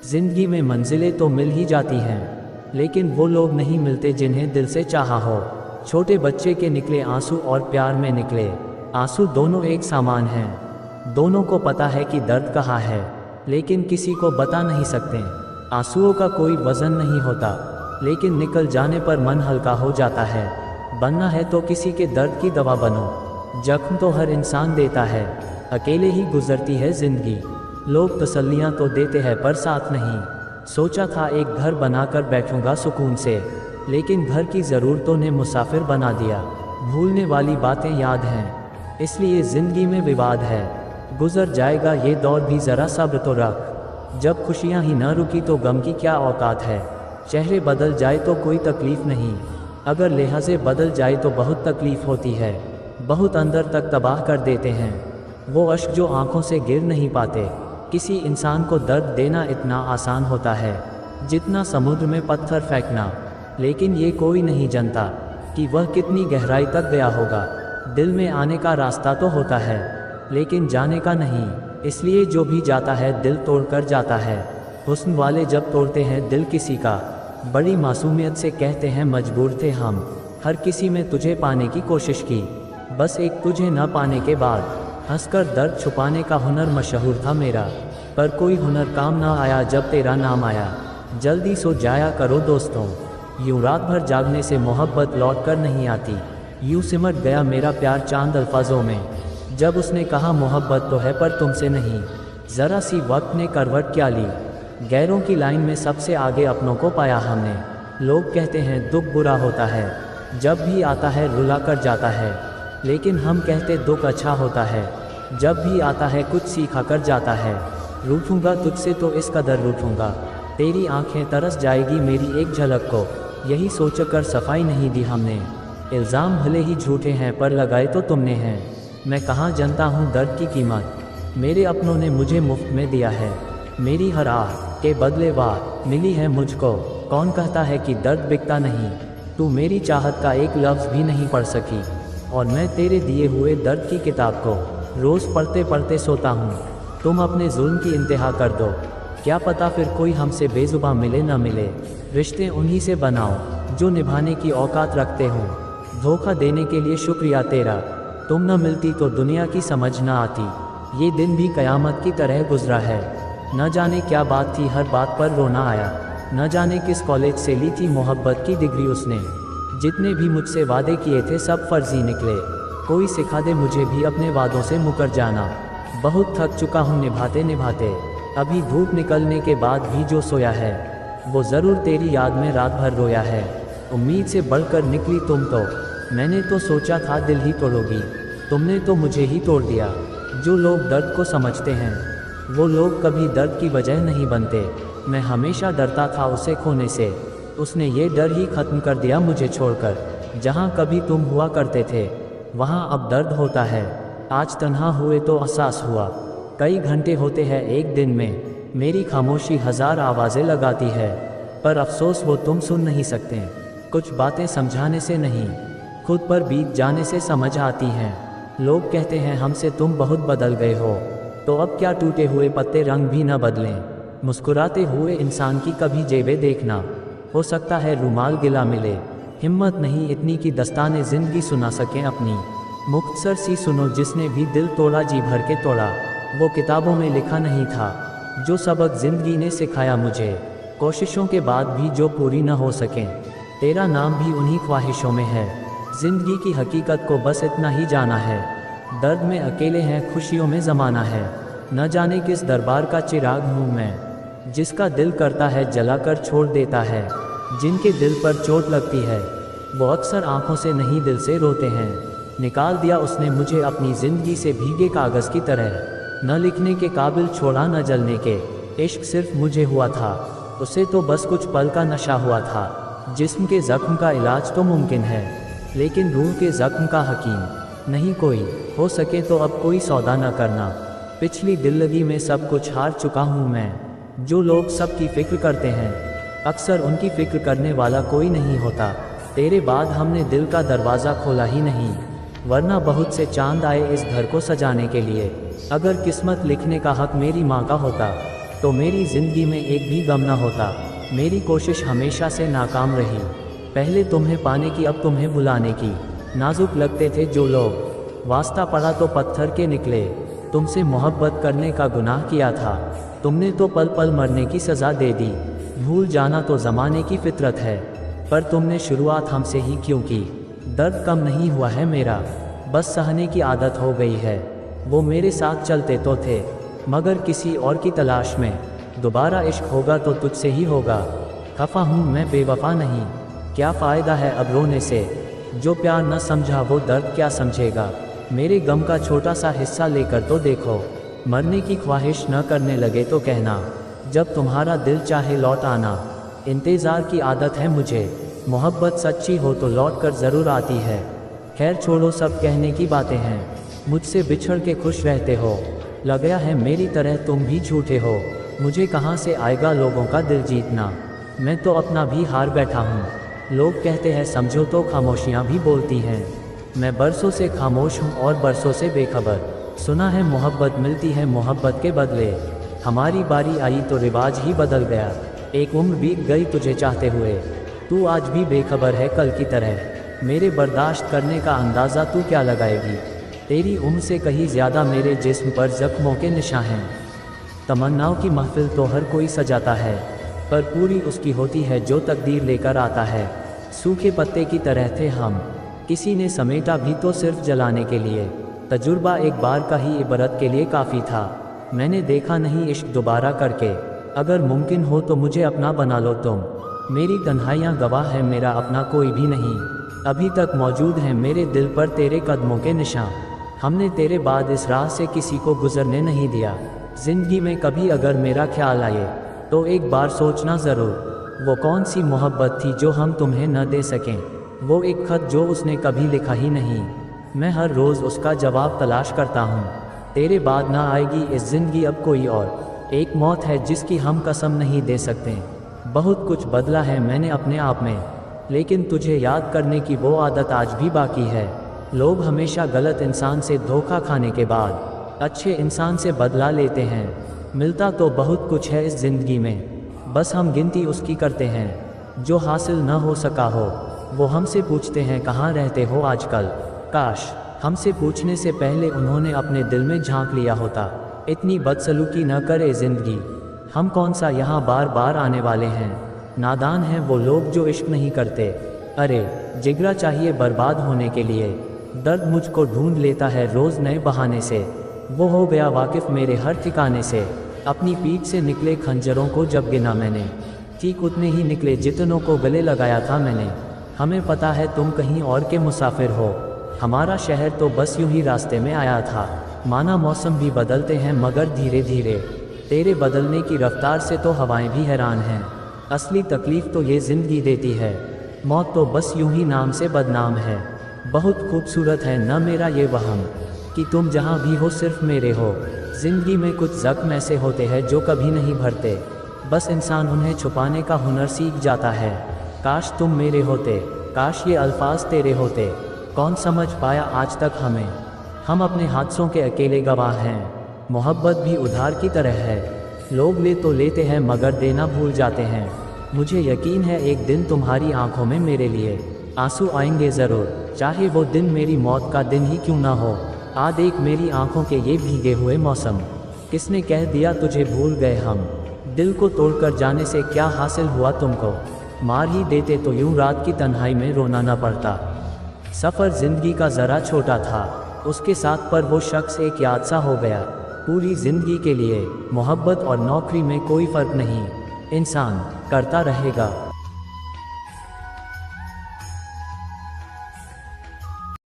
जिंदगी में मंजिलें तो मिल ही जाती हैं, लेकिन वो लोग नहीं मिलते जिन्हें दिल से चाहा हो। छोटे बच्चे के निकले आंसू और प्यार में निकले आंसू दोनों एक समान हैं। दोनों को पता है कि दर्द कहाँ है, लेकिन किसी को बता नहीं सकते। आंसुओं का कोई वजन नहीं होता, लेकिन निकल जाने पर मन हल्का हो जाता है। बनना है तो किसी के दर्द की दवा बनो। जख्म तो हर इंसान देता है, अकेले ही गुजरती है जिंदगी। लोग तसल्लियाँ तो देते हैं पर साथ नहीं। सोचा था एक घर बनाकर बैठूंगा सुकून से, लेकिन घर की ज़रूरतों ने मुसाफिर बना दिया। भूलने वाली बातें याद हैं, इसलिए ज़िंदगी में विवाद है। गुजर जाएगा ये दौर भी, ज़रा सब्र तो रख। जब खुशियाँ ही न रुकी तो गम की क्या औकात है। चेहरे बदल जाए तो कोई तकलीफ़ नहीं, अगर लिहाज़े बदल जाए तो बहुत तकलीफ़ होती है। बहुत अंदर तक तबाह कर देते हैं वो अश्क जो आंखों से गिर नहीं पाते। किसी इंसान को दर्द देना इतना आसान होता है जितना समुद्र में पत्थर फेंकना, लेकिन ये कोई नहीं जानता कि वह कितनी गहराई तक गया होगा। दिल में आने का रास्ता तो होता है, लेकिन जाने का नहीं। इसलिए जो भी जाता है दिल तोड़ कर जाता है। हुस्न वाले जब तोड़ते हैं दिल किसी का, बड़ी मासूमियत से कहते हैं मजबूर थे हम। हर किसी में तुझे पाने की कोशिश की, बस एक तुझे न पाने के बाद। हंसकर दर्द छुपाने का हुनर मशहूर था मेरा, पर कोई हुनर काम ना आया जब तेरा नाम आया। जल्दी सो जाया करो दोस्तों, यूँ रात भर जागने से मोहब्बत लौट कर नहीं आती। यूँ सिमट गया मेरा प्यार चांद अल्फाजों में, जब उसने कहा मोहब्बत तो है पर तुमसे नहीं। ज़रा सी वक्त ने करवट क्या ली, गैरों की लाइन में सबसे आगे अपनों को पाया हमने। लोग कहते हैं दुख बुरा होता है, जब भी आता है रुला कर जाता है, लेकिन हम कहते दुख अच्छा होता है, जब भी आता है कुछ सिखा कर जाता है। रूठूंगा तुझसे तो इस कदर रूठूंगा, तेरी आंखें तरस जाएगी मेरी एक झलक को। यही सोचकर सफाई नहीं दी हमने। इल्ज़ाम भले ही झूठे हैं पर लगाए तो तुमने हैं। मैं कहाँ जानता हूँ दर्द की कीमत, मेरे अपनों ने मुझे मुफ्त में दिया है। मेरी हर आह के बदले वाह मिली है मुझको। कौन कहता है कि दर्द बिकता नहीं, तू मेरी चाहत का एक लफ्ज़ भी नहीं पढ़ सकी, और मैं तेरे दिए हुए दर्द की किताब को रोज़ पढ़ते पढ़ते सोता हूँ। तुम अपने जुल्म की इंतहा कर दो, क्या पता फिर कोई हमसे बेजुबां मिले न मिले। रिश्ते उन्हीं से बनाओ जो निभाने की औकात रखते हों। धोखा देने के लिए शुक्रिया तेरा, तुम न मिलती तो दुनिया की समझ न आती। ये दिन भी कयामत की तरह गुजरा है, न जाने क्या बात थी हर बात पर रोना आया। न जाने किस कॉलेज से ली थी मोहब्बत की डिग्री उसने। जितने भी मुझसे वादे किए थे सब फर्जी निकले। कोई सिखा दे मुझे भी अपने वादों से मुकर जाना। बहुत थक चुका हूँ निभाते निभाते, अभी धूप निकलने के बाद भी जो सोया है वो ज़रूर तेरी याद में रात भर रोया है। उम्मीद से बढ़कर निकली तुम तो, मैंने तो सोचा था दिल ही तोड़ोगी, तुमने तो मुझे ही तोड़ दिया। जो लोग दर्द को समझते हैं वो लोग कभी दर्द की वजह नहीं बनते। मैं हमेशा डरता था उसे खोने से, उसने ये डर ही ख़त्म कर दिया मुझे छोड़कर। जहाँ कभी तुम हुआ करते थे वहाँ अब दर्द होता है। आज तन्हा हुए तो एहसास हुआ, कई घंटे होते हैं एक दिन में। मेरी खामोशी हज़ार आवाज़ें लगाती है, पर अफसोस वो तुम सुन नहीं सकते। कुछ बातें समझाने से नहीं, खुद पर बीत जाने से समझ आती हैं। लोग कहते हैं हमसे तुम बहुत बदल गए हो, तो अब क्या टूटे हुए पत्ते रंग भी न बदलें। मुस्कुराते हुए इंसान की कभी जेबें देखना, हो सकता है रुमाल गिला मिले। हिम्मत नहीं इतनी कि दस्ताने ज़िंदगी सुना सकें अपनी। मुख्तसर सी सुनो, जिसने भी दिल तोड़ा जी भर के तोड़ा। वो किताबों में लिखा नहीं था जो सबक ज़िंदगी ने सिखाया मुझे। कोशिशों के बाद भी जो पूरी न हो सकें, तेरा नाम भी उन्हीं ख्वाहिशों में है। ज़िंदगी की हकीकत को बस इतना ही जाना है, दर्द में अकेले हैं खुशियों में ज़माना है। न जाने किस दरबार का चिराग हूँ मैं, जिसका दिल करता है जलाकर छोड़ देता है। जिनके दिल पर चोट लगती है वो अक्सर आंखों से नहीं दिल से रोते हैं। निकाल दिया उसने मुझे अपनी ज़िंदगी से भीगे कागज़ की तरह, न लिखने के काबिल छोड़ा न जलने के। इश्क सिर्फ मुझे हुआ था, उसे तो बस कुछ पल का नशा हुआ था। जिस्म के ज़ख्म का इलाज तो मुमकिन है, लेकिन रूह के ज़ख्म का हकीम नहीं कोई। हो सके तो अब कोई सौदा न करना, पिछली दिल्लगी में सब कुछ हार चुका हूँ मैं। जो लोग सबकी फ़िक्र करते हैं, अक्सर उनकी फ़िक्र करने वाला कोई नहीं होता। तेरे बाद हमने दिल का दरवाज़ा खोला ही नहीं, वरना बहुत से चांद आए इस घर को सजाने के लिए। अगर किस्मत लिखने का हक मेरी माँ का होता तो मेरी ज़िंदगी में एक भी गम न होता। मेरी कोशिश हमेशा से नाकाम रही। पहले तुम्हें पाने की, अब तुम्हें बुलाने की। नाजुक लगते थे जो लोग, वास्ता पड़ा तो पत्थर के निकले। तुमसे मोहब्बत करने का गुनाह किया था, तुमने तो पल पल मरने की सज़ा दे दी। भूल जाना तो ज़माने की फितरत है, पर तुमने शुरुआत हमसे ही क्यों की। दर्द कम नहीं हुआ है मेरा, बस सहने की आदत हो गई है। वो मेरे साथ चलते तो थे, मगर किसी और की तलाश में। दोबारा इश्क होगा तो तुझसे ही होगा। खफा हूँ मैं, बेवफा नहीं। क्या फ़ायदा है अब रोने से, जो प्यार न समझा वो दर्द क्या समझेगा। मेरे गम का छोटा सा हिस्सा लेकर तो देखो। मरने की ख्वाहिश न करने लगे तो कहना, जब तुम्हारा दिल चाहे लौट आना। इंतज़ार की आदत है मुझे, मोहब्बत सच्ची हो तो लौट कर ज़रूर आती है। खैर छोड़ो, सब कहने की बातें हैं। मुझसे बिछड़ के खुश रहते हो, लग गया है मेरी तरह तुम भी झूठे हो। मुझे कहाँ से आएगा लोगों का दिल जीतना, मैं तो अपना भी हार बैठा हूँ। लोग कहते हैं समझो तो खामोशियाँ भी बोलती हैं। मैं बरसों से खामोश हूँ और बरसों से बेखबर। सुना है मोहब्बत मिलती है मोहब्बत के बदले। हमारी बारी आई तो रिवाज ही बदल गया। एक उम्र बीत गई तुझे चाहते हुए, तू आज भी बेखबर है कल की तरह। मेरे बर्दाश्त करने का अंदाज़ा तू क्या लगाएगी। तेरी उम्र से कहीं ज़्यादा मेरे जिस्म पर ज़ख्मों के निशान हैं। तमन्नाओं की महफिल तो हर कोई सजाता है, पर पूरी उसकी होती है जो तकदीर लेकर आता है। सूखे पत्ते की तरह थे हम, किसी ने समेटा भी तो सिर्फ जलाने के लिए। तजुर्बा एक बार का ही इबरत के लिए काफ़ी था। मैंने देखा नहीं इश्क दोबारा करके। अगर मुमकिन हो तो मुझे अपना बना लो तुम। मेरी तन्हाइयाँ गवाह है मेरा अपना कोई भी नहीं। अभी तक मौजूद हैं मेरे दिल पर तेरे कदमों के निशान। हमने तेरे बाद इस राह से किसी को गुजरने नहीं दिया। ज़िंदगी में कभी अगर मेरा ख्याल आए तो एक बार सोचना ज़रूर, वो कौन सी मोहब्बत थी जो हम तुम्हें न दे सकें। वो एक ख़त जो उसने कभी लिखा ही नहीं। मैं हर रोज़ उसका जवाब तलाश करता हूँ। तेरे बाद ना आएगी इस ज़िंदगी अब कोई और। एक मौत है जिसकी हम कसम नहीं दे सकते। बहुत कुछ बदला है मैंने अपने आप में, लेकिन तुझे याद करने की वो आदत आज भी बाकी है। लोग हमेशा गलत इंसान से धोखा खाने के बाद अच्छे इंसान से बदला लेते हैं। मिलता तो बहुत कुछ है इस ज़िंदगी में, बस हम गिनती उसकी करते हैं जो हासिल न हो सका हो। वो हमसे पूछते हैं कहाँ रहते हो आजकल। काश हमसे पूछने से पहले उन्होंने अपने दिल में झांक लिया होता। इतनी बदसलूकी न करे ज़िंदगी, हम कौन सा यहाँ बार बार आने वाले हैं। नादान हैं वो लोग जो इश्क नहीं करते। अरे जिगरा चाहिए बर्बाद होने के लिए। दर्द मुझको ढूंढ लेता है रोज़ नए बहाने से। वो हो गया वाकिफ़ मेरे हर ठिकाने से। अपनी पीठ से निकले खंजरों को जब गिना मैंने, ठीक उतने ही निकले जितनों को गले लगाया था मैंने। हमें पता है तुम कहीं और के मुसाफिर हो, हमारा शहर तो बस यूं ही रास्ते में आया था। माना मौसम भी बदलते हैं मगर धीरे धीरे, तेरे बदलने की रफ्तार से तो हवाएं भी हैरान हैं। असली तकलीफ़ तो ये ज़िंदगी देती है, मौत तो बस यूं ही नाम से बदनाम है। बहुत खूबसूरत है न मेरा ये वहम कि तुम जहाँ भी हो सिर्फ मेरे हो। ज़िंदगी में कुछ ज़ख्म ऐसे होते हैं जो कभी नहीं भरते, बस इंसान उन्हें छुपाने का हुनर सीख जाता है। काश तुम मेरे होते, काश ये अल्फाज तेरे होते। कौन समझ पाया आज तक हमें, हम अपने हादसों के अकेले गवाह हैं। मोहब्बत भी उधार की तरह है, लोग ले तो लेते हैं मगर देना भूल जाते हैं। मुझे यकीन है एक दिन तुम्हारी आंखों में मेरे लिए आंसू आएंगे ज़रूर, चाहे वो दिन मेरी मौत का दिन ही क्यों ना हो। आ देख मेरी आंखों के ये भीगे हुए मौसम, किसने कह दिया तुझे भूल गए हम। दिल को तोड़कर जाने से क्या हासिल हुआ तुमको, मार ही देते तो यूं रात की तन्हाई में रोना ना पड़ता। सफ़र ज़िंदगी का ज़रा छोटा था, उसके साथ पर वो शख्स एक याद सा हो गया। पूरी ज़िंदगी के लिए मोहब्बत और नौकरी में कोई फ़र्क नहीं, इंसान करता रहेगा।